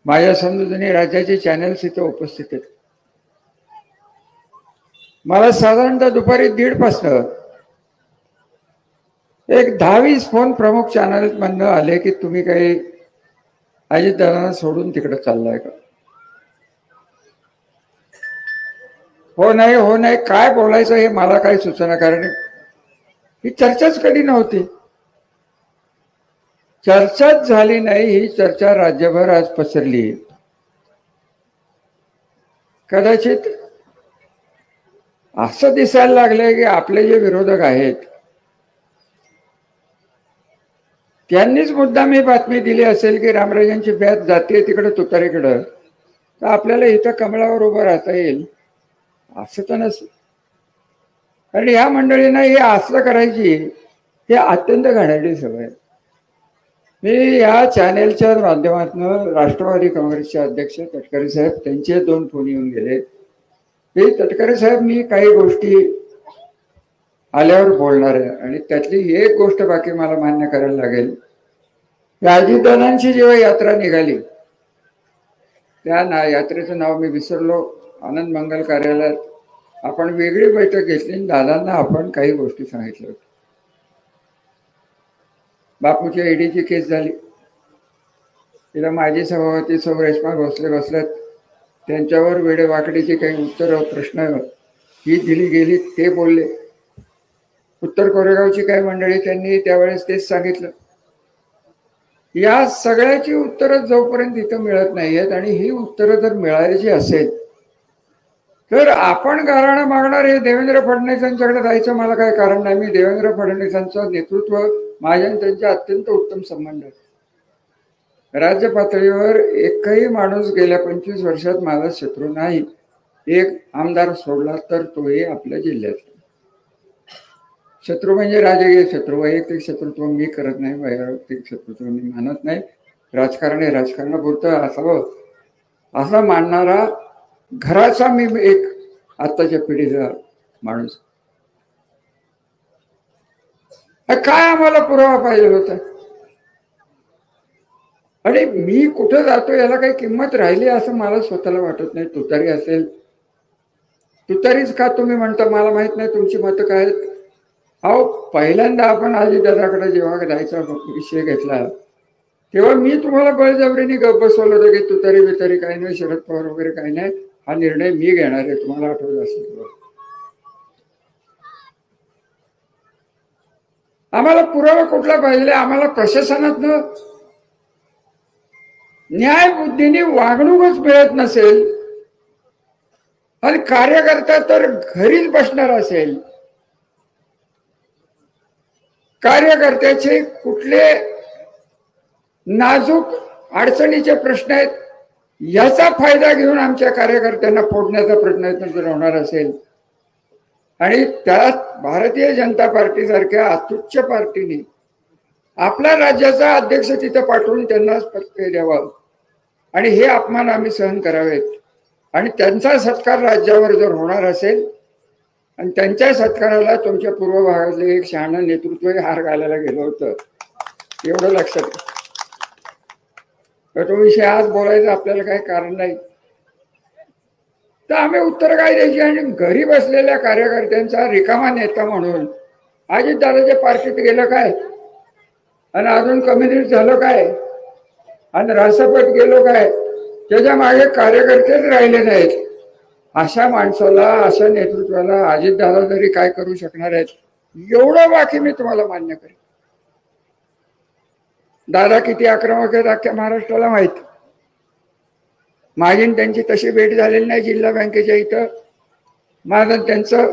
माझ्या समजुतीने राज्याचे चॅनल्स इथे उपस्थित आहेत. मला साधारणतः दुपारी 1:30 पासून एक 10-20 फोन प्रमुख चॅनल मधनं आले की तुम्ही काही अजितदादांना सोडून तिकडे चाललाय का. हो नाही काय बोलायचं हे मला काही सुचना, कारण ही चर्चाच कधी नव्हती. चर्चाच झाली नाही. ही चर्चा राज्यभर आज पसरली. कदाचित असं दिसायला लागलंय की आपले जे विरोधक आहेत त्यांनीच मुद्दाम ही बातमी दिली असेल की रामराजांची बॅच जाते तिकडे तुतारीकडं, तर आपल्याला इथं कमळावर उभं राहता येईल असं तर नसेल. कारण या मंडळींना हे असं करायची हे अत्यंत घाणेरडी सवय. मी या चॅनेलच्या माध्यमातून राष्ट्रवादी काँग्रेसचे अध्यक्ष तटकरे साहेब त्यांचे 2 फोन येऊन गेले. ते तटकरे साहेब मी काही गोष्टी आल्यावर बोलणार आहे आणि त्यातली एक गोष्ट बाकी मला मान्य करायला लागेल. अजितदादांची जेव्हा यात्रा निघाली त्या यात्रेचं नाव मी विसरलो, आनंद मंगल कार्यालयात आपण वेगळी बैठक घेतली. दादांना आपण काही गोष्टी सांगितल्या होत्या. बापूच्या ईडीची केस झाली, तिला माजी सभापती सौ रेश्मा भोसले बसल्यात, त्यांच्यावर वेडेवाकडीची काही उत्तर प्रश्न ही दिली गेली, ते बोलले. उत्तर कोरेगावची काही मंडळी त्यांनी त्यावेळेस तेच सांगितलं. या सगळ्याची उत्तरं जोपर्यंत इथं मिळत नाहीयेत आणि ही उत्तरं जर मिळायची असेल तर आपण गाराणं मागणार हे देवेंद्र फडणवीसांच्याकडे जायचं मला काही कारण नाही. मी देवेंद्र फडणवीसांचं नेतृत्व माझ्या त्यांचे अत्यंत उत्तम संबंध आहेत. राज्य पातळीवर एकही माणूस गेल्या 25 वर्षात माझा शत्रू नाही. एक आमदार सोडला तर तोही आपल्या जिल्ह्यातला. शत्रू म्हणजे राजकीय शत्रू, वैयक्तिक शत्रुत्व मी करत नाही, वैयक्तिक शत्रुत्व मी मानत नाही. राजकारण हे राजकारणापुरतं असावं असं मानणारा घराचा मी एक आत्ताच्या पिढीचा माणूस. काय आम्हाला पुरावा पाहिजे होता आणि मी कुठं जातो याला काही किंमत राहिली असं मला स्वतःला वाटत नाही. तुतारी असेल, तुतारीच का तुम्ही म्हणता मला माहित नाही तुमची मतं काय आहेत. अहो पहिल्यांदा आपण अजितदादाकडे जेव्हा जायचा विषय घेतला तेव्हा मी तुम्हाला बळजबरीने गप्प बसवलं होतं की तुतारी बितारी काही नाही, शरद पवार वगैरे काही नाही, हा निर्णय मी घेणार आहे. तुम्हाला आठवत असेल. आम्हाला पुरावा कुठला पाहिजे. आम्हाला प्रशासनातनं न्याय बुद्धीने वागणूकच मिळत नसेल आणि कार्यकर्ता तर घरीच बसणार असेल, कार्यकर्त्याचे कुठले नाजूक अडचणीचे प्रश्न आहेत याचा फायदा घेऊन आमच्या कार्यकर्त्यांना फोडण्याचा प्रयत्न जर होणार असेल आणि त्यात भारतीय जनता पार्टी सारख्या अतुच्च पार्टीने आपल्या राज्याचा अध्यक्ष तिथे पाठवून त्यांना पत्ते द्यावा आणि हे अपमान आम्ही सहन करावेत आणि त्यांचा सत्कार राज्यावर जर होणार असेल आणि त्यांच्या सत्काराला तुमच्या पूर्व भागातले एक शहाणं नेतृत्व हार घालायला गेलं होतं, एवढं लक्षात घ्या. तो विषय आज बोलायचं आपल्याला काही कारण नाही. तर आम्ही उत्तर काय द्यायची आणि घरी बसलेल्या कार्यकर्त्यांचा रिकामा नेता म्हणून अजितदादाच्या पार्टीत गेलं काय आणि अजून कम्युनिस्ट झालं काय आणि रासपट गेलो काय, त्याच्या मागे कार्यकर्तेच राहिले नाहीत. अशा माणसाला, अशा नेतृत्वाला अजितदादा तरी काय करू शकणार आहेत एवढं बाकी मी तुम्हाला मान्य करेन. दादा किती आक्रमक आहेत अख्ख्या महाराष्ट्राला माहित. माझी त्यांची तशी भेट झालेली नाही जिल्हा बँकेच्या इथं. माझं त्यांचं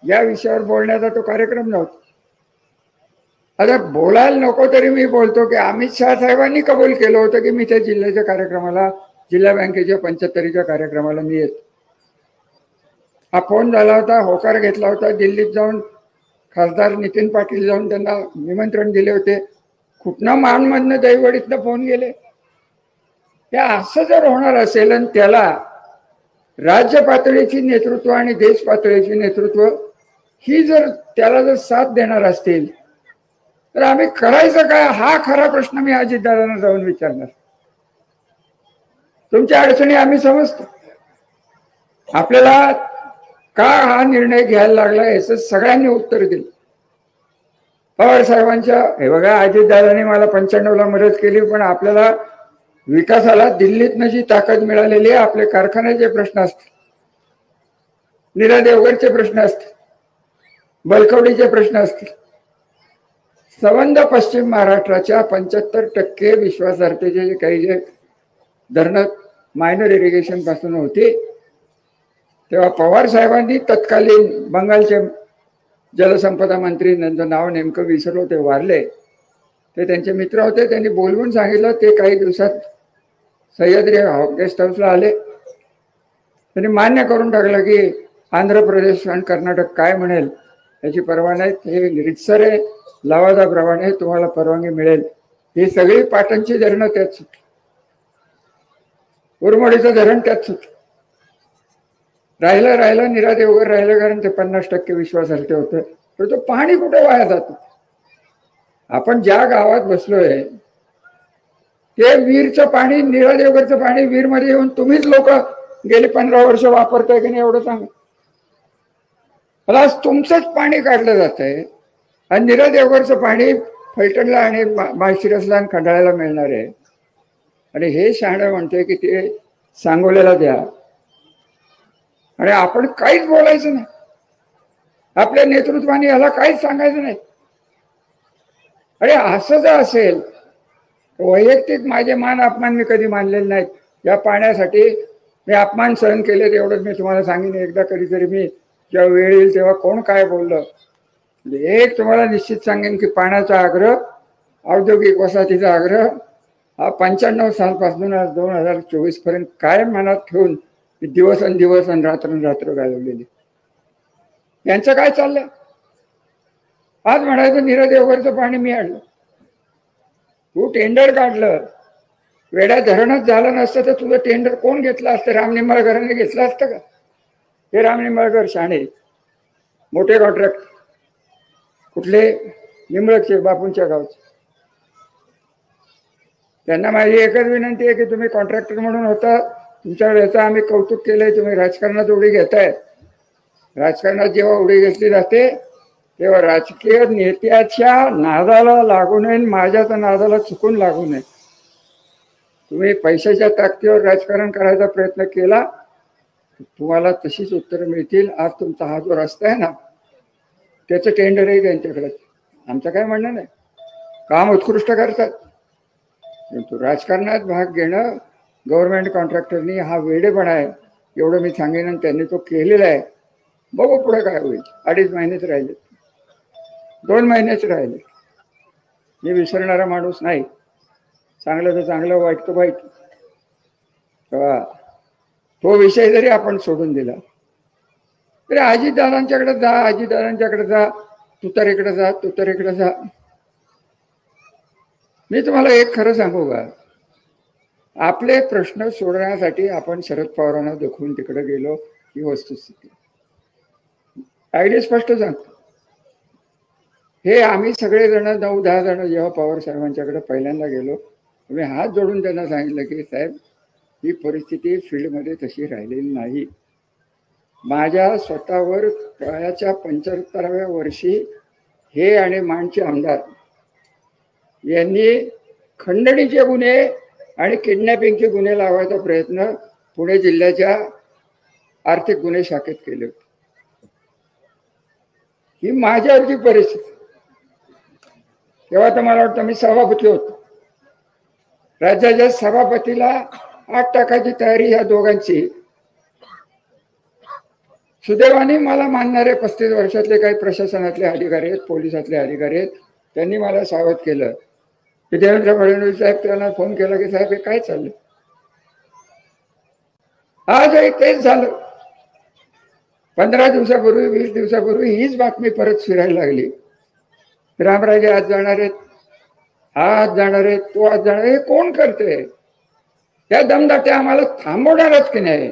या विषयावर बोलण्याचा तो कार्यक्रम नव्हता. आता बोलायला नको तरी मी बोलतो की अमित शहा साहेबांनी कबूल केलं होतं की मी त्या जिल्ह्याच्या कार्यक्रमाला, जिल्हा बँकेच्या 75च्या कार्यक्रमाला मी येतो. हा फोन झाला होता, होकार घेतला होता. दिल्लीत जाऊन खासदार नितीन पाटील जाऊन त्यांना निमंत्रण दिले होते. कुठनं मानमधनं दैवडीतनं फोन गेले. त्या असं जर होणार असेल आणि त्याला राज्य पातळीची नेतृत्व आणि देश पातळीची नेतृत्व ही जर त्याला जर साथ देणार असतील तर आम्ही करायचं काय, हा खरा प्रश्न मी अजितदादांना जाऊन विचारणार. तुमच्या अडचणी आम्ही समजतो. आपल्याला का हा निर्णय घ्यायला लागला याचं सगळ्यांनी उत्तर दिलं. पवार साहेबांच्या, हे बघा, अजितदादांनी मला 95ला मदत केली, पण आपल्याला विकासाला दिल्लीतनं जी ताकद मिळालेली आहे, आपले कारखान्याचे प्रश्न असतील, नीरा देवगडचे प्रश्न असतील, बलकवडीचे प्रश्न असतील, संबंध पश्चिम महाराष्ट्राच्या 75% विश्वासार्हतेचे जे काही जे धरणं मायनर इरिगेशन पासून होती, तेव्हा पवार साहेबांनी तत्कालीन बंगालचे जलसंपदा मंत्री, त्यांचं नाव नेमकं विसरलो, ते वारले, ते त्यांचे मित्र होते, त्यांनी बोलवून सांगितलं. ते काही दिवसात सह्याद्री गेस्ट हाऊसला आले. त्यांनी मान्य करून टाकलं की आंध्र प्रदेश आणि कर्नाटक काय म्हणेल याची परवा नाही, हे रितसर आहे, लवादाप्रमाणे तुम्हाला परवानगी मिळेल. ही सगळी पाटणची धरणं त्यात सुटली, उरमोडीचं धरण त्यात सुटलं. राहिलं नीरा देवघर राहिलं, कारण ते 50% विश्वासार्हते होतं. तर तो पाणी कुठे वाया जातो? आपण ज्या गावात बसलोय ते वीरचं पाणी, नीरा देवघरचं पाणी वीरमध्ये येऊन तुम्हीच लोक गेली 15 वर्ष वापरताय की नाही एवढं सांगा. मला आज तुमचंच पाणी काढलं जात आहे आणि नीरा देवघरचं पाणी फलटणला आणि माळशिरसला आणि खंडाळ्याला मिळणार आहे. आणि हे शहाणं म्हणतोय की ते सांगोल्याला द्या, आणि आपण काहीच बोलायचं नाही. आपल्या नेतृत्वाने याला काहीच सांगायचं नाही. अरे असं जर असेल, वैयक्तिक माझे मान अपमान मी कधी मानलेले नाहीत. या पाण्यासाठी मी अपमान सहन केले, एवढंच मी तुम्हाला सांगेन. एकदा कधीतरी मी जेव्हा वेळ येईल तेव्हा कोण काय बोललं, एक तुम्हाला निश्चित सांगेन की पाण्याचा आग्रह, औद्योगिक वसाहतीचा आग्रह हा 95 सालपासून आज 2024 पर्यंत कायम मनात ठेवून दिवस आणि रात्र घालवलेली. यांचं काय चाललंय? आज म्हणायचं नीरा देवघरचं पाणी मी आणलं, तू टेंडर काढलं. वेड्या धरणच झालं नसतं तर तुझं टेंडर कोण घेतलं असतं? राम निंबाळकरांनी घेतलं असतं का? हे राम निंबाळकर शाणे, मोठे कॉन्ट्रॅक्ट, कुठले? निंबळकचे, बापूंच्या गावचे. त्यांना माझी एकच विनंती आहे की तुम्ही कॉन्ट्रॅक्टर म्हणून होता, तुमच्या वेळेचं आम्ही कौतुक केलंय. तुम्ही राजकारणात उडी घेताय. राजकारणात जेव्हा उडी घेतली जाते तेव्हा राजकीय नेत्याच्या नादाला लागू नये, माझ्या नादाला चुकून लागू नये. तुम्ही पैशाच्या ताकदीवर राजकारण करायचा प्रयत्न केला, तुम्हाला तशीच उत्तरं मिळतील. आज तुमचा हा जो रस्ता आहे ना, त्याचं टेंडरही त्यांच्याकडे. आमचं काय म्हणणं नाही, काम उत्कृष्ट करतात, परंतु राजकारणात भाग घेणं गव्हर्नमेंट कॉन्ट्रॅक्टरनी हा वेडेपणा आहे, एवढं मी सांगेन. आणि त्यांनी तो केलेला आहे. बघू पुढे काय होईल. 2.5 महिनेच राहिले, 2 महिनेच राहिले. मी विसरणारा माणूस नाही. चांगलं तर चांगलं, वाईट तर वाईट. तो विषय जरी आपण सोडून दिला तरी अजितदादांच्याकडे जा, अजितदादांच्याकडे जा, तू तर इकडे जा, तू तर इकडे जा. मी तुम्हाला एक खरं सांगू का, आपले प्रश्न सोडवण्यासाठी आपण शरद पवारांना दाखवून तिकडे गेलो ही वस्तुस्थिती. आयडिया स्पष्ट सांगतो. हे आम्ही सगळेजण 9-10 जण जेव्हा पवार साहेबांच्याकडे पहिल्यांदा गेलो, मी हात जोडून त्यांना सांगितलं की साहेब, ही परिस्थिती फील्डमध्ये तशी राहिलेली नाही. माझ्या स्वतःवर वयाच्या 75व्या वर्षी हे आणि मानचे आमदार यांनी खंडणीचे गुन्हे आणि किडनॅपिंगचे गुन्हे लावायचा प्रयत्न पुणे जिल्ह्याच्या आर्थिक गुन्हे शाखेत केले होते. ही माझ्यावरची परिस्थिती. तेव्हा तर मला वाटतं मी सभापती होतो. राज्याच्या सभापतीला 8 टाकाची तयारी ह्या दोघांची. सुदैवाने मला मानणारे 35 वर्षातले काही प्रशासनातले अधिकारी आहेत, पोलिसातले अधिकारी आहेत, त्यांनी मला सावध केलं की देवेंद्र फडणवीस साहेब, त्यांना फोन केला की साहेब हे काय चाललं. आजही तेच झालं. 15 दिवसापूर्वी, 20 दिवसापूर्वी हीच बातमी परत फिरायला लागली. रामराजे आज जाणार आहेत, हा आज जाणार आहे, तो आज जाणार. हे कोण करते? त्या दमदाट्या आम्हाला थांबवणारच की नाही?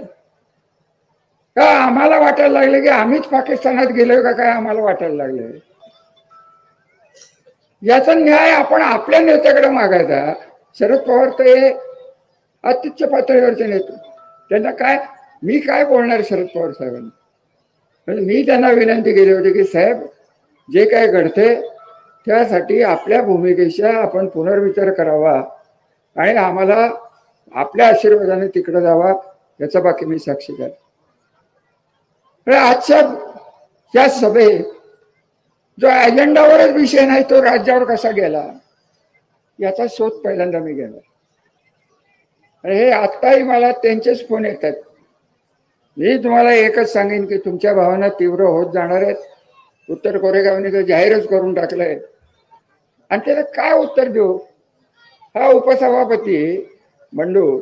का आम्हाला वाटायला लागले की आम्हीच पाकिस्तानात गेलोय का काय? आम्हाला वाटायला लागले. याचा न्याय आपण आपल्या नेत्याकडे मागायचा. शरद पवार ते अत्युच्च पातळीवरचे नेते. त्यांना काय, मी काय बोलणार शरद पवार साहेबांना. म्हणजे मी त्यांना विनंती केली होती की साहेब, जे काय घडते त्यासाठी आपल्या भूमिकेचा आपण पुनर्विचार करावा आणि आम्हाला आपल्या आशीर्वादाने तिकडे जावा, याचा बाकी मी साक्षीदार. आजच्या या सभेत जो अजेंडावरच विषय नाही तो राज्यावर कसा गेला याचा शोध पहिल्यांदा मी घेणार. हे आत्ताही मला त्यांचेच फोन येतात. मी तुम्हाला एकच सांगेन की तुमच्या भावना तीव्र होत जाणार आहेत. उत्तर कोरेगावने तर जाहीरच करून टाकलंय आणि त्याला काय उत्तर देऊ. हा उपसभापती बंडू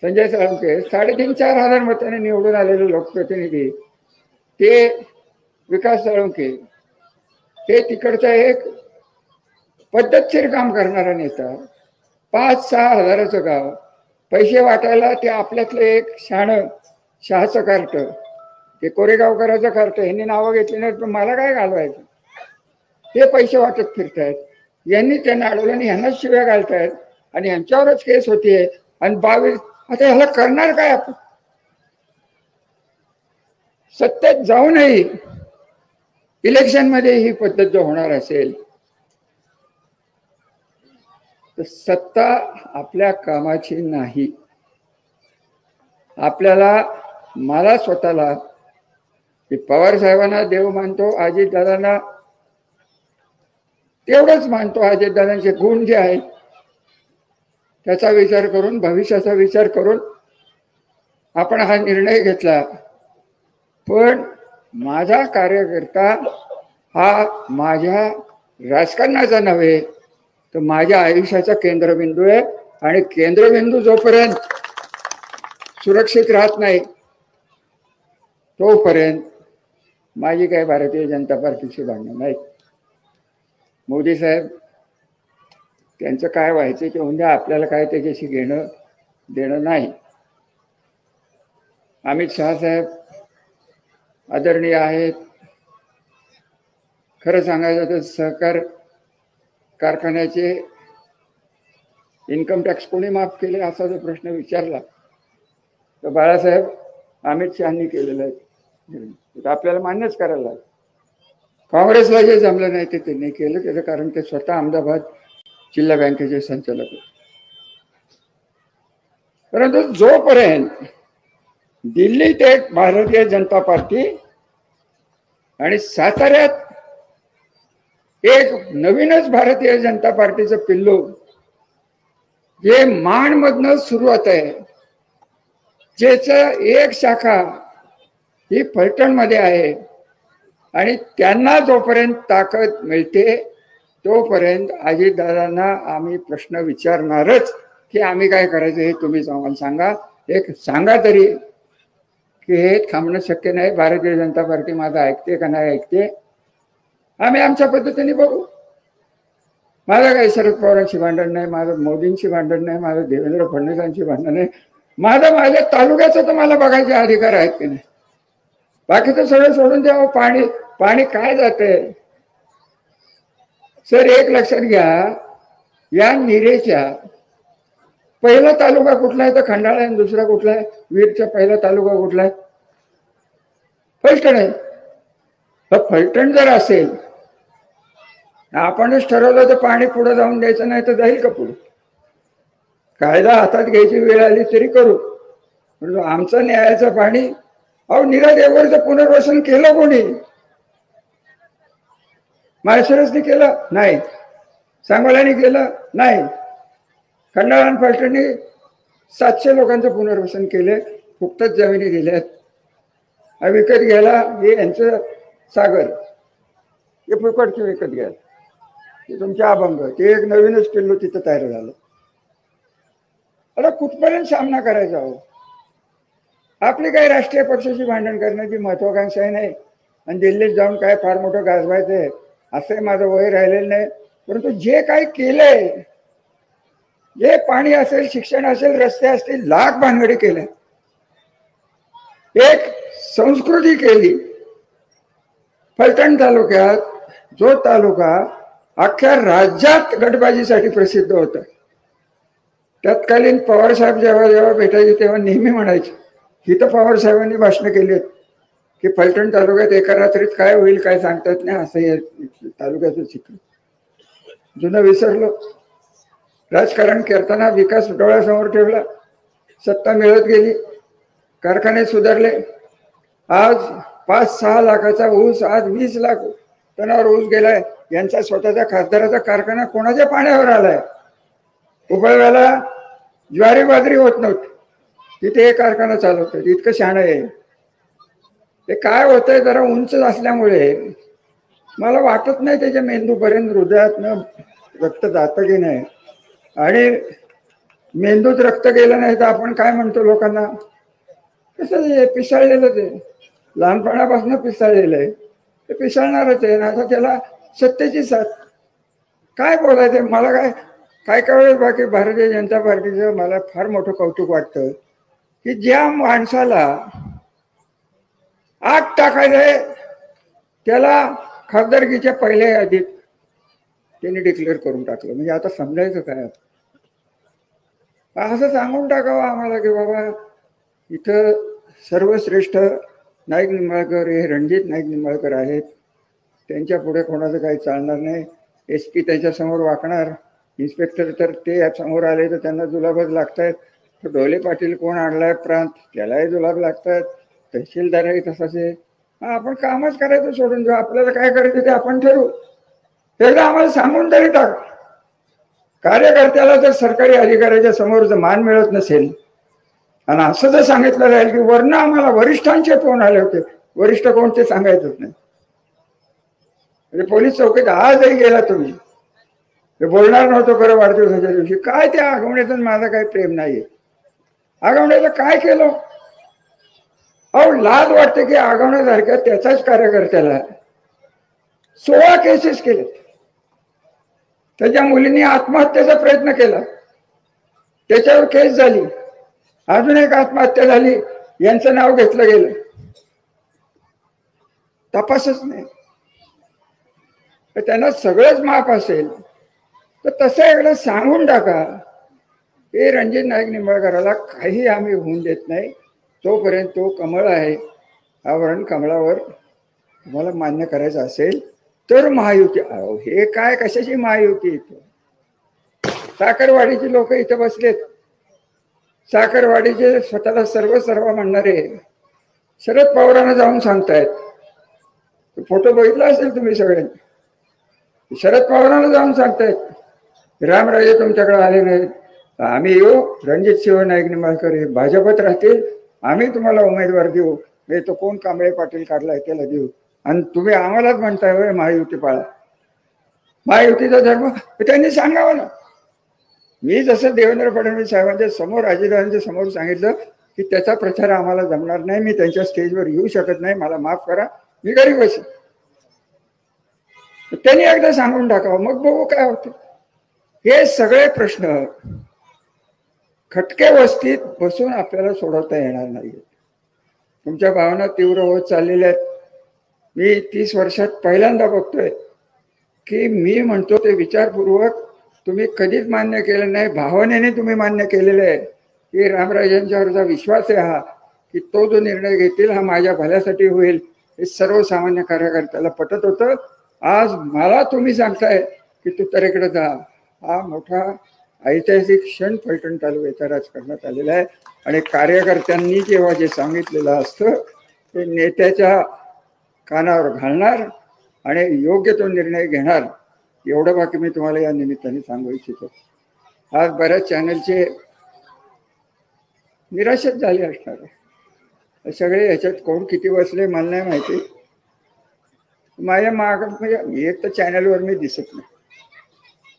संजय साळुंखे 3,500-4,000 मतांनी निवडून आलेले लोकप्रतिनिधी, ते विकास साळुंखे, ते तिकडचा एक पद्धतशीर काम करणारा नेता, 5-6 हजाराचं गाव, पैसे वाटायला ते आपल्यातलं एक शहाचं कार्ट, ते कोरेगावकराचं कार्ट, यांनी नावं घेतली नाही तर मला काय घालवायचं. ते पैसे वाटत फिरतायत, यांनी त्यांना अडवलं आणि ह्यांनाच शिव्या घालतायत आणि यांच्यावरच केस होतीये. आणि 22 आता ह्याला करणार काय आपण. सत्तेत जाऊनही इलेक्शन मध्ये ही पद्धत जर होणार असेल तर सत्ता आपल्या कामाची नाही. आपल्याला, मला स्वतःला, पवार साहेबांना देव मानतो, अजितदादांना तेवढंच मानतो. अजितदादांचे गुण जे आहेत त्याचा विचार करून, भविष्याचा विचार करून आपण हा निर्णय घेतला. पण माझा कार्यकर्ता हा माझ्या राजकारणाचा नव्हे तर माझ्या आयुष्याचा केंद्रबिंदू आहे. आणि केंद्रबिंदू जोपर्यंत सुरक्षित राहत नाही तोपर्यंत माझी काय भारतीय जनता पार्टीची भांडणं नाही. मोदी साहेब त्यांचं काय व्हायचं ते म्हणजे आपल्याला काय त्याच्याशी घेणं देणं नाही. अमित शहा साहेब आदरणीय आहेत. खरं सांगायचं तर सहकार कारखान्याचे इन्कम टॅक्स कोणी माफ केले असा जर प्रश्न विचारला तर बाळासाहेब अमित शहानी केलेलं आहे. आपल्याला मान्यच करायला लागेल. काँग्रेसला जे जमलं नाही ते त्यांनी केलं. त्याचं कारण ते स्वतः अहमदाबाद जिल्हा बँकेचे संचालक होते. परंतु जोपर्यंत दिल्लीत एक भारतीय जनता पार्टी आणि साताऱ्यात एक नवीनच भारतीय जनता पार्टीचं पिल्लू जे माणमधनं सुरुवात आहे, ज्याचं एक शाखा ही फलटणमध्ये आहे आणि त्यांना जोपर्यंत ताकद मिळते तोपर्यंत अजितदादांना आम्ही प्रश्न विचारणारच की आम्ही काय करायचं हे तुम्हीच आम्हाला सांगा. एक सांगा तरी की हे थांबणं शक्य नाही. भारतीय जनता पार्टी माझं ऐकते का नाही ऐकते आम्ही आमच्या पद्धतीने बघू. माझं काही शरद पवारांशी भांडण नाही, माझं मोदींशी भांडण नाही, माझं देवेंद्र फडणवीसांशी भांडण नाही. माझ्या तालुक्याचं तर मला बघायचे अधिकार आहेत की नाही. बाकीचं सगळं सोडून द्यावं. पाणी काय जाते सर, एक लक्षात घ्या. या निरेच्या पहिला तालुका कुठला आहे तर खंडाळा आहे, दुसरा कुठला आहे, वीरचा पहिला तालुका कुठला आहे, फलटण आहे. तर फलटण जर असेल, आपणच ठरवलं तर पाणी पुढे जाऊन द्यायचं नाही तर जाईल का पुढे. कायदा हातात घ्यायची वेळ आली तरी करू. म्हणजे आमचं न्यायाचं पाणी, अहो नीरा देवगडचं पुनर्वसन केलं कोणी? माळशिरसने केलं नाही, सांगोल्याने केलं नाही, खंडाळा आणि फलटणने 700 लोकांचं पुनर्वसन केले. फुकटच जमिनी दिल्यात. विकत घ्यायला हे यांचं सागर, हे फुकटचे विकत घ्यायला, ते तुमच्या अभंग, ते एक नवीनच पिल्लू तिथं तयार झालं. आता कुठपर्यंत सामना करायचा हो. आपली काही राष्ट्रीय पक्षाची भांडण करण्याची महत्वाकांक्षा नाही आणि दिल्लीत जाऊन काय फार मोठं गाजवायचंय असंही माझं वय राहिलेलं नाही. परंतु जे काही केलंय, जे पाणी असेल, शिक्षण असेल, रस्ते असतील, लाख भानगडी केल्या, एक संस्कृती केली. फलटण तालुक्यात जो तालुका अख्ख्या राज्यात गटबाजीसाठी प्रसिद्ध होता, तत्कालीन पवार साहेब जेव्हा जेव्हा भेटायचे तेव्हा नेहमी म्हणायचे, ही तर पवार साहेबांनी भाषणं केली आहेत की फलटण तालुक्यात एका रात्रीत काय होईल काय सांगता येत नाही, असं हे तालुक्याचं चित्र. जुनं विसरलो. राजकारण करताना विकास डोळ्यासमोर ठेवला, सत्ता मिळत गेली, कारखाने सुधारले. आज 5-6 लाखाचा ऊस आज 20 लाख टनावर ऊस गेलाय. यांचा स्वतःचा खासदाराचा कारखाना कोणाच्या पाण्यावर आलाय. उपळव्याला ज्वारी बाजरी होत नव्हती, तिथे एक कारखाना चालवतात. इतकं शहाणं आहे. ते काय होतंय, जरा उंच असल्यामुळे मला वाटत नाही त्याच्या मेंदूपर्यंत हृदयातनं रक्त जातं की नाही. आणि मेंदूत रक्त गेलं नाही तर आपण काय म्हणतो लोकांना, कसं पिसाळलेलं, ते लहानपणापासून पिसाळलेलं आहे, ते पिसाळणारच आहे. आता त्याला सत्तेची साथ. काय बोलायचं मला, काय वेळेस बाकी भारतीय जनता पार्टीचं मला फार मोठं कौतुक वाटतं की ज्या माणसाला आग टाकायचंय त्याला खासदारकीच्या पहिल्या यादीत त्यांनी डिक्लेअर करून टाकलं. म्हणजे आता समजायचं काय, असं सांगून टाकावं आम्हाला की बाबा इथं सर्वश्रेष्ठ नाईक निंबाळकर हे रणजित नाईक निंबाळकर आहेत, त्यांच्या पुढे कोणाचं काही चालणार नाही. SP त्याच्यासमोर वाकणार, इन्स्पेक्टर तर ते समोर आले तर त्यांना जुलाबच लागतायत. ढोले पाटील कोण आणलाय प्रांत, त्यालाही जुलाब लागतात. तहसीलदारही तसाच आहे. आपण कामच करायचं सोडून देऊ, आपल्याला काय करायचं ते आपण ठरवू. एकदा आम्हाला सांगून तरी टाका. कार्यकर्त्याला जर सरकारी अधिकाऱ्याच्या समोर जर मान मिळत नसेल आणि असं जर सांगितलं राहील की वरनं आम्हाला वरिष्ठांचे फोन आले होते, वरिष्ठ कोणते सांगायचंच नाही. म्हणजे पोलीस चौकीत आजही गेला तुम्ही, ते बोलणार नव्हतं खरं वाढदिवसाच्या दिवशी. काय त्या आगवण्याचं माझं काही प्रेम नाहीये. आगवण्याचं काय केलं, अहो लाज वाटते की आगवण्यासारख्या त्याचाच कार्यकर्त्याला 16 केसेस केले. त्याच्या मुलींनी आत्महत्येचा प्रयत्न केला, त्याच्यावर केस झाली. अजून एक आत्महत्या झाली, यांचं नाव घेतलं गेलं, तपासच नाही. तर त्यांना सगळंच माफ असेल तर तसं एकदा सांगून टाका, हे रणजित नाईक निंबाळकराला काही आम्ही होऊन देत नाही. तोपर्यंत तो कमळ आहे, आवरण कमळावर तुम्हाला मान्य करायचं असेल तर महायुती. अहो हे काय, कशाची महायुती? इथं साखरवाडीचे लोक इथं बसलेत. साखरवाडीचे स्वतःला सर्व म्हणणारे शरद पवारांना जाऊन सांगतायत. फोटो बघितला असेल तुम्ही सगळ्यांनी. शरद पवारांना जाऊन सांगतायत रामराजे तुमच्याकडे आले नाहीत, आम्ही येऊ, रणजित सिंह नाईक निंबाळकर हे भाजपत राहतील, आम्ही तुम्हाला उमेदवार देऊ. हे तो कोण कांबळे पाटील काढलाय त्याला देऊ, आणि तुम्ही आम्हालाच म्हणताय होय महायुती पाळा. महायुतीचा धर्म त्यांनी सांगावं ना. मी जसं देवेंद्र फडणवीस साहेबांच्या समोर, अजितदादांच्या समोर सांगितलं की त्याचा प्रचार आम्हाला जमणार नाही, मी त्यांच्या स्टेजवर येऊ शकत नाही, मला माफ करा, मी घरी बसेन. त्यांनी एकदा सांगून टाकावं, मग बघू काय होतं. हे सगळे प्रश्न खटके वस्तीत बसून आपल्याला सोडवता येणार नाही. तुमच्या भावना तीव्र होत चाललेल्या आहेत. मी 30 वर्षात पहिल्यांदा बघतोय की मी म्हणतो ते विचारपूर्वक तुम्ही कधीच मान्य केलं नाही, भावनेने तुम्ही मान्य केलेलं आहे की रामराजांच्यावरचा विश्वास आहे हा, की तो जो निर्णय घेतील हा माझ्या भल्यासाठी होईल. हे सर्वसामान्य कार्यकर्त्याला पटत होतं. आज मला तुम्ही सांगताय की तू तरेकडे जा. हा मोठा ऐतिहासिक क्षण फलटण तालुक्याच्या राजकारणात आलेला आहे. आणि कार्यकर्त्यांनी जेव्हा जे सांगितलेलं असतं ते नेत्याच्या कानावर घालणार आणि योग्य तो निर्णय घेणार, एवढं बाकी मी तुम्हाला या निमित्ताने सांगू इच्छितो. आज बऱ्याच चॅनलचे निराशच झाले असणार आहे. सगळे ह्याच्यात कोण किती बसले मला नाही माहिती. माझ्या माग म्हणजे एक तर चॅनलवर मी दिसत नाही.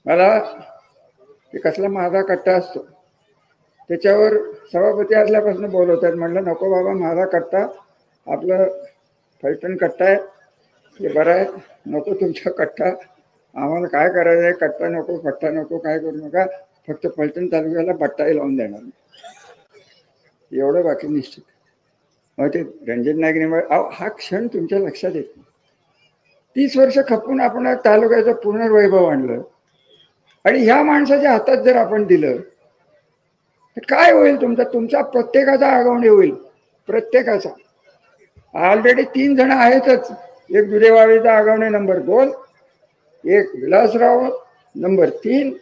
मला ते कसला माझा कट्टा असतो त्याच्यावर सभापती असल्यापासून बोलवतात. म्हटलं नको बाबा, माझा कट्टा आपलं फलटण कट्टा आहे, ते बरं आहे, नको तुमचा कट्टा. आम्हाला काय करायचं आहे, कट्टा नको, कट्टा नको, काय करू नका, फक्त फलटण तालुक्याला बट्टाही लावून देणार नाही, एवढं बाकी निश्चित. मग ते रणजित नाईक निंबाळकर, हा क्षण तुमच्या लक्षात येत नाही. 30 वर्ष खपून आपण तालुक्याचं पुनर्वैभव आणलं आणि ह्या माणसाच्या हातात जर आपण दिलं तर काय होईल तुमचा प्रत्येकाचा आगवणे होईल, प्रत्येकाचा. ऑलरेडी 3 जण आहेतच. एक दुधेवाडीचा आगवणे नंबर 2, एक विलासराव नंबर 3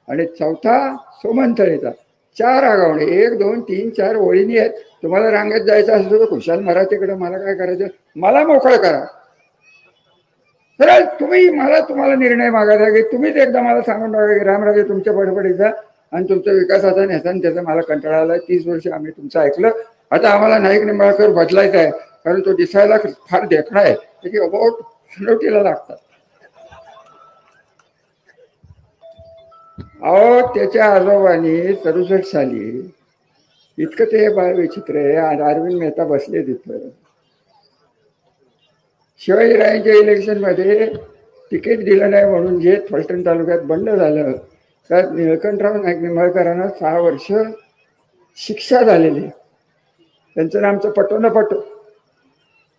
आणि चौथा सोमंतळेचा. 4 आगवणे, 1 2 3 4 ओळीनी आहेत. तुम्हाला रांगेत जायचं असेल तर खुशाल मराठीकडे, मला काय करायचं, मला मोकळं करा. तर तुम्हाला निर्णय मागायचा की तुम्हीच एकदा मला सांगून टाका की रामराजे तुमच्या बडबडीचा आणि तुमच्या विकासाचा नेता, त्याचा मला कंटाळा आला. 30 वर्ष आम्ही तुमचं ऐकलं, आता आम्हाला नाईक निंबाळकर बदलायचा आहे, कारण तो दिसायला फार देखणा आहे, त्याची अबाउट हनवटीला लागतात. अहो त्याच्या आजोबांनी 67 साली, इतकं ते बाळ विचित्र आहे. अरविंद मेहता बसले तिथं. शिवाजीरायांच्या इलेक्शन मध्ये तिकीट दिलं नाही म्हणून जे फलटण तालुक्यात बंड झालं, त्यात निळकंठराव नाईक निंबाळकरांना 6 वर्ष शिक्षा झालेली. त्यांचं नामचं पटो न पटो,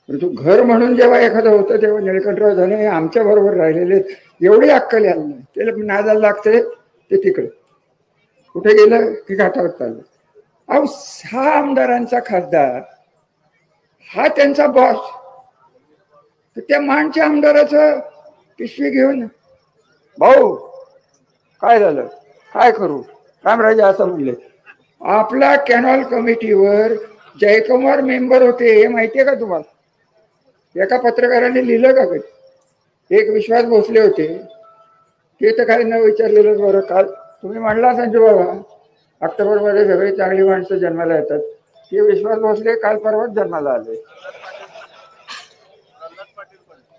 परंतु घर म्हणून जेव्हा एखादं होतं तेव्हा निळकंठराव झाले आमच्या बरोबर राहिलेले. एवढी अक्कल यायला नाही, त्याला नादाला लागते ते तिकडे कुठे गेलं की घाटावर चाललं. अहो 6 आमदारांचा खासदार हा त्यांचा बॉस, तर त्या मानच्या आमदाराचं पिशवी घेऊन, भाऊ काय झालं, काय करू, रामराजे असं म्हणले. आपला कॅनॉल कमिटीवर जयकुमार मेंबर होते, हे माहितीये का तुम्हाला? एका पत्रकाराने लिहिलं का कधी? एक विश्वास भोसले होते, ते तर काही न विचारलेलं बरं. काल तुम्ही म्हणला संजू बाबा, ऑक्टोबरमध्ये सगळी चांगली माणसं जन्माला येतात, ते विश्वास भोसले काल परवाच जन्माला आले.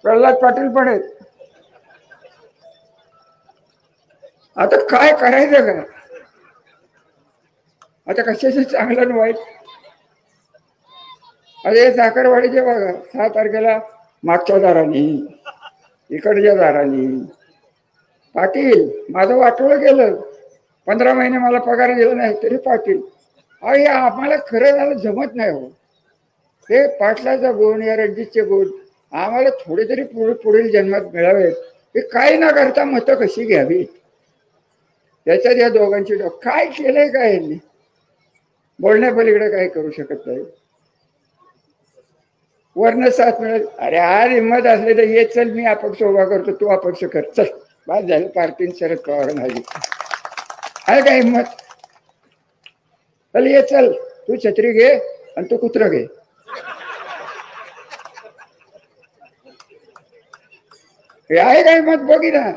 प्रल्हाद पाटील पण आहेत. आता काय करायचं का? आता कशाचं चांगलं आणि वाईट? अरे साखरवाडीचे बघा, 6 तारखेला मागच्या दारानी, इकडच्या दारानी, पाटील माझं वाटोळं केलं, 15 महिने मला पगार दिला नाही तरी पाटील. अरे आम्हाला खरं झालं जमत नाही हो. हे पाटलाचा गुण, या रणजितचे गुण आम्हाला थोडे तरी पुढील जन्मात मिळावे. हे काही न करता मतं कशी घ्यावी, त्याच्यात या दोघांची काय केलंय काय यांनी, बोलण्यापलीकडे काय करू शकत नाही. वर्ण साथ मिळेल. अरे आज हिंमत असले तर ये, चल मी अपक्ष उभा करतो, तू अपक्ष कर, चल बस झालं. पार्टीन शरद पवार माझी आहे का हिंमत? चल ये, चल तू छत्री घे आणि तू कुत्र घे. हे आहे का हिंमत? बघी ना.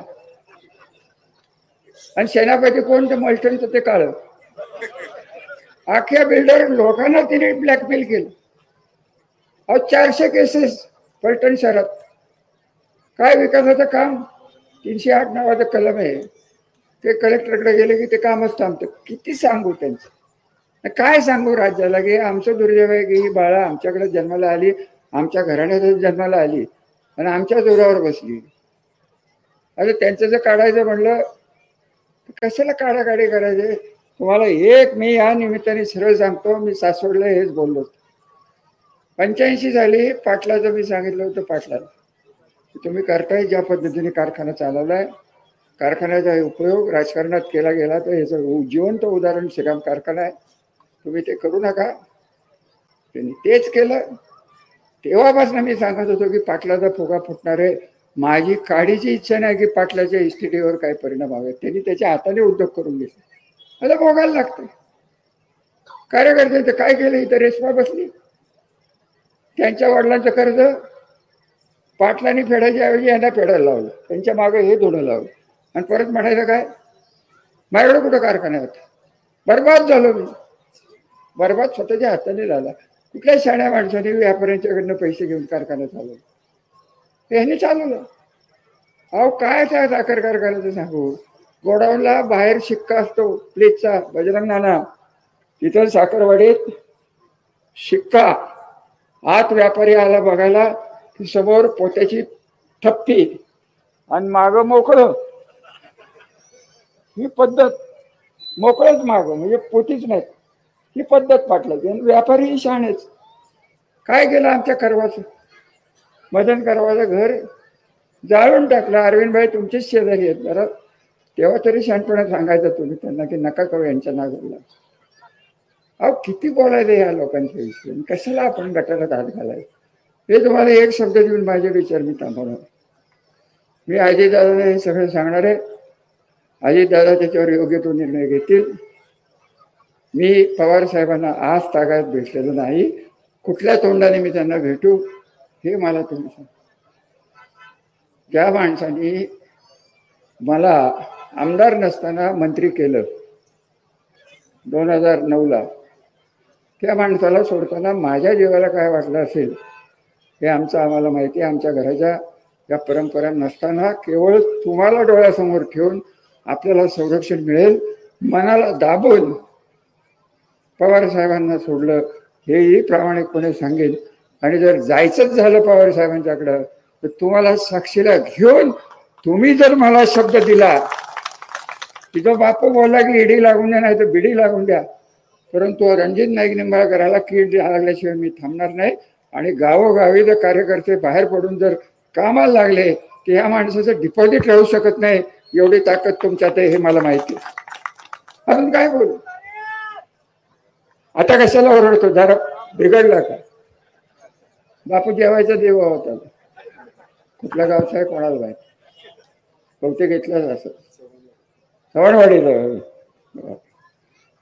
आणि सेनापती कोण? ते मल्टनचं ते काळ. अख्ख्या बिल्डर लोकांना तिने ब्लॅकमेल केलं. अहो 400 केसेस फलटण शहरात. काय विकासाचं काम? 308 नावाचं कलम आहे, ते कलेक्टरकडे गेले की ते कामच थांबतं. किती सांगू त्यांचं, काय सांगू राज्याला की आमचं दुर्दैव आहे की ही बाळा आमच्याकडे जन्माला आली, आमच्या घराण्यात जन्माला आली आणि आमच्या जोरावर बसली. आता त्यांचं जर काढायचं म्हणलं कशाला काढाकाढी करायचे? तुम्हाला एक मी या निमित्ताने सरळ सांगतो, मी सासवडला हेच बोललो. 85 साली पाटलाचं मी सांगितलं होतं पाटलाला, तुम्ही करताय ज्या पद्धतीने कारखाना चालवलाय, कारखान्याचा उपयोग राजकारणात केला गेला तर याचं जिवंत उदाहरण श्रीराम कारखाना आहे, तुम्ही ते करू नका. त्यांनी तेच केलं. तेव्हापासून मी सांगत होतो की पाटलाचा फुगा फुटणार आहे. माझी काडीची इच्छा नाही की पाटलाच्या इस्टेटीवर काय परिणाम हवे. त्यांनी त्याच्या हाताने उद्योग करून घेतले. आता भोगायला लागतं. कार्यकर्त्यांचं काय केलं? इथं रेशमा बसली, त्यांच्या वडिलांचं कर्ज पाटलांनी फेडायच्या ऐवजी यांना फेडायला लावलं, त्यांच्या मागे हे धुणं लावलं आणि परत म्हणायचं काय, माझ्याकडे कुठं कारखाना होता? बरबाद झालो मी. बरबाद स्वतःच्या हाताने झाला. कुठल्या शाण्या माणसाने व्यापाऱ्यांच्याकडनं पैसे घेऊन कारखाना चालवला? ह्याने चालवलं. अहो काय साखर कारखान्याचं सांगू, गोडाऊनला बाहेर शिक्का असतो प्लेटचा, बजरंग नाना, तिथं साखरवाडीत शिक्का. आत व्यापारी आला बघायला, समोर पोत्याची थप्पी आणि मागं मोकळं. ही पद्धत, मोकळच मागं म्हणजे पोतीच नाही, ही पद्धत पाटलाची. व्यापारी शाणेच. काय केलं आमच्या करवाचं? मदन करवाचं घर जाळून टाकलं. अरविंद भाई तुमचेच शेजारी आहेत, जरा तेव्हा तरी शहाणपणा सांगायचं तुम्ही त्यांना की नका करू यांच्या नागाला. अहो किती बोलायचं या लोकांच्या विषयी, कशाला आपण गटारात हात घालायचं. हे तुम्हाला एक शब्द देऊन माझे विचार मी थांबवणार. मी अजितदादाला हे सगळं सांगणार आहे. अजितदादा त्याच्यावर योग्य तो निर्णय घेतील. मी पवार साहेबांना आज तागात भेटलेलं नाही. कुठल्या तोंडाने मी त्यांना भेटू हे मला तुम्ही सांगा. ज्या माणसाने मला आमदार नसताना मंत्री केलं 2009ला, त्या माणसाला सोडताना माझ्या जीवाला काय वाटलं असेल हे आम्हाला माहिती आहे. आमच्या घराच्या या परंपरा नसताना केवळ तुम्हाला डोळ्यासमोर ठेवून आपल्याला संरक्षण मिळेल मनाला दाबून पवार साहेबांना सोडलं हेही प्रामाणिकपणे सांगेल. आणि जर जायचंच झालं पवार साहेबांच्याकडं तर तुम्हाला साक्षीला घेऊन तुम्ही जर मला शब्द दिला की जो बापू बोलला की ईडी लागून द्या नाही तर बिडी लागून द्या, परंतु रणजित नाईक निंबाळकराला कीड लागल्याशिवाय मी थांबणार नाही. आणि गावोगावी जर कार्यकर्ते बाहेर पडून जर कामाला लागले तर या माणसाचं डिपॉझिट राहू शकत नाही. एवढी ताकद तुमच्यात आहे हे मला माहिती आहे. अजून काय बोलू? आता कशाला ओरडतो? जरा बिघडला का? बापू जेवायचा देवा होता. कुठल्या गावचा आहे कोणाला माहिती, बहुतेक घेतलाच असं सवणवाडीचा.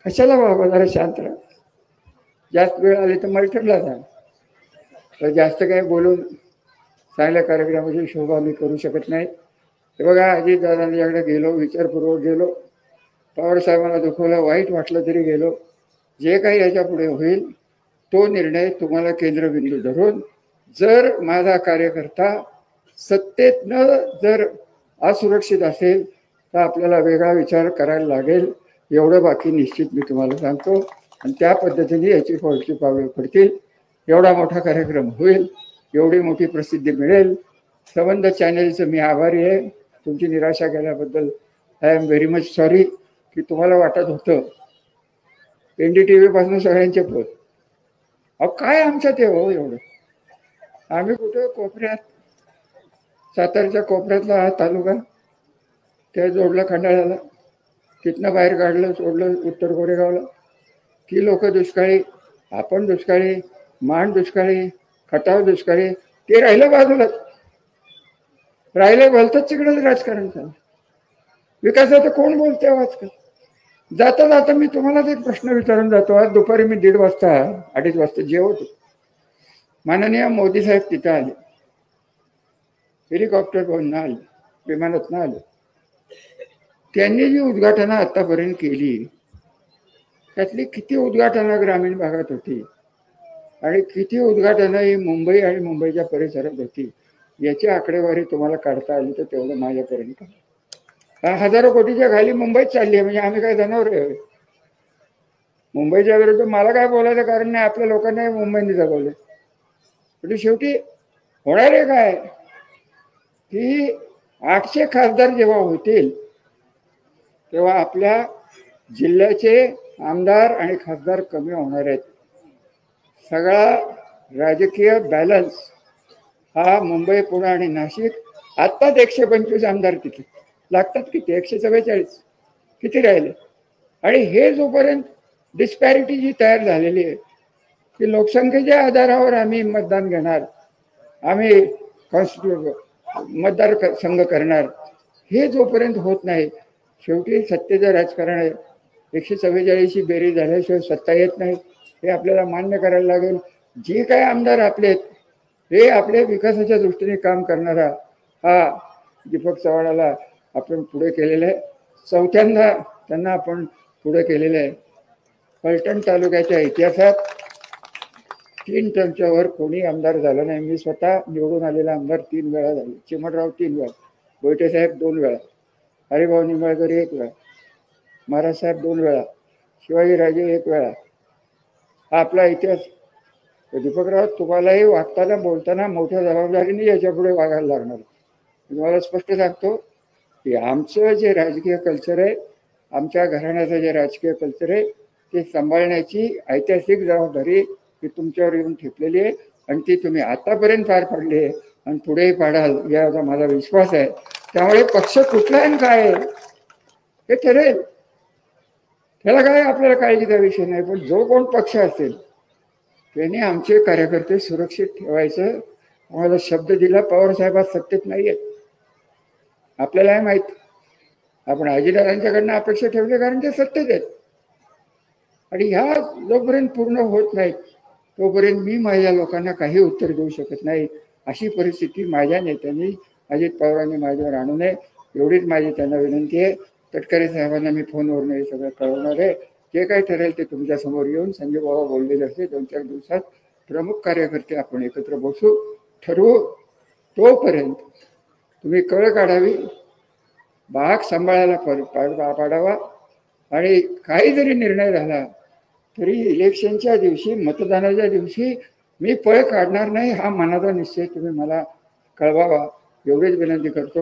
कशाला बाबा जरा शांत राहा. जास्त वेळ आली तर मल्ठरला जा. तर जास्त काही बोलून चांगल्या कार्यक्रमाची शोभा मी करू शकत नाही. हे बघा, अजितदादांच्याकडे गेलो, विचारपूर्वक गेलो, पवार साहेबांना दुखवलं, वाईट वाटलं तरी गेलो. जे काही याच्या पुढे होईल तो निर्णय तुम्हाला केंद्रबिंदू धरून, जर माझा कार्यकर्ता सत्तेतनं जर असुरक्षित असेल तर आपल्याला वेगळा विचार करायला लागेल. एवढं बाकी निश्चित मी तुम्हाला सांगतो. आणि त्या पद्धतीने याची पुढची पावले पडतील. एवढा मोठा कार्यक्रम होईल, एवढी मोठी प्रसिद्धी मिळेल. संबंध चॅनेलचं मी आभारी आहे. तुमची निराशा केल्याबद्दल I am very much sorry. की तुम्हाला वाटत होतं NDTV पासून सगळ्यांचे पोत. अहो काय आमचं ते हो एवढं. आम्ही कुठं कोपऱ्यात, सातारच्या कोपऱ्यातला हा तालुका, त्या जोडला खंडाळ्याला, तिथनं बाहेर काढलं सोडलं उत्तर कोरेगावला की लोक दुष्काळी, आपण दुष्काळी, मान दुष्काळी, खटाव दुष्काळी. ते राहिलं बाजूला, राहिले बोलतात तिकडे राजकारण झालं. विकासाचं कोण बोलते आजकाल? जाता जाता मी तुम्हाला एक प्रश्न विचारून जातो. आज दुपारी मी 1:30 वाजता 2:30 वाजता जेवतो. माननीय मोदी साहेब तिथं आले, हेलिकॉप्टर घेऊन आले, विमानात ना आले. त्यांनी जी उद्घाटनं आतापर्यंत केली त्यातली किती उद्घाटनं ग्रामीण भागात होती आणि किती उद्घाटनं ही मुंबई आणि मुंबईच्या परिसरात होती, याची आकडेवारी तुम्हाला काढता आली तर तेवढं माझ्यापर्यंत. हजारो कोटीच्या खाली मुंबईत चालली आहे. म्हणजे आम्ही काय जनावर आहे? मुंबईच्या विरुद्ध मला काय बोलायचं कारण नाही. आपल्या लोकांना मुंबईने जगवलं. म्हणजे शेवटी होणार आहे काय की 800 खासदार जेव्हा होतील तेव्हा आपल्या जिल्ह्याचे आमदार आणि खासदार कमी होणार आहेत. सगळा राजकीय बॅलन्स हा मुंबई, पुणे आणि नाशिक. आत्ताच 125 आमदार तिथे लागतात. किती? 144 किती राहिले? आणि हे जोपर्यंत डिस्पॅरिटी जी तयार झालेली आहे की लोकसंख्येच्या आधारावर आम्ही मतदान घेणार, आम्ही मतदार संघ करणार, हे जोपर्यंत होत नाही, शेवटी सत्तेचं राजकारण आहे. 144 बेरीज झाल्याशिवाय सत्ता येत नाही हे आपल्याला मान्य करायला लागेल. जे काही आमदार आपले हे आपले विकासाच्या दृष्टीने काम करणारा हा दीपक चव्हाणाला आपण पुढे केलेलं आहे. 4थ्यांदा त्यांना आपण पुढे केलेलं आहे. फलटण तालुक्याच्या इतिहासात 3 टर्मच्या वर कोणी आमदार झाला नाही. मी स्वतः निवडून आलेला आमदार 3 वेळा झाले. चिमणराव 3 वेळा, बोईटे साहेब 2 वेळा, हरिभाऊ निंबाळकर 1 वेळा, महाराज साहेब 2 वेळा, शिवाजीराजे 1 वेळा. हा आपला इतिहास. दीपकराव, तुम्हालाही वागताना बोलताना मोठ्या जबाबदारीने याच्या पुढे वागायला लागणार. तुम्हाला स्पष्ट सांगतो की आमचं जे राजकीय कल्चर आहे, आमच्या घराण्याचं जे राजकीय कल्चर आहे ते सांभाळण्याची ऐतिहासिक जबाबदारी ही तुमच्यावर येऊन ठेपलेली आहे आणि ती तुम्ही आतापर्यंत पार पाडली आहे आणि पुढेही पाडाल याचा माझा विश्वास आहे. त्यामुळे पक्ष कुठला आणि काय हे ह्याला काय आपल्याला काळजीचा विषय नाही, पण जो कोण पक्ष असेल त्याने आमचे कार्यकर्ते सुरक्षित ठेवायचं. आम्हाला शब्द दिला, पवार साहेब आज सत्तेत नाही आहेत, आपल्यालाही माहित. आपण अजितदादांच्याकडनं अपेक्षा ठेवली कारण ते सत्तेत आहेत. आणि ह्या जोपर्यंत पूर्ण होत नाहीत तोपर्यंत मी माझ्या लोकांना काही उत्तर देऊ शकत नाही. अशी परिस्थिती माझ्या नेत्यांनी, अजित पवारांनी माझ्यावर आणू नये, एवढीच माझी त्यांना विनंती आहे. तटकरे साहेबांना मी फोनवरून हे सगळं कळवणार आहे. जे काय ठरेल ते तुमच्या समोर येऊन संजय बाबा बोलले असते 2-4 दिवसात प्रमुख कार्यकर्ते आपण एकत्र बसू, ठरवू. तोपर्यंत तुम्ही कळ काढावी, बाग सांभाळायला पाडावा. आणि काही जरी निर्णय झाला तरी इलेक्शनच्या दिवशी, मतदानाच्या दिवशी मी पळ काढणार नाही, हा मनाचा निश्चय तुम्ही मला कळवावा, एवढीच विनंती करतो.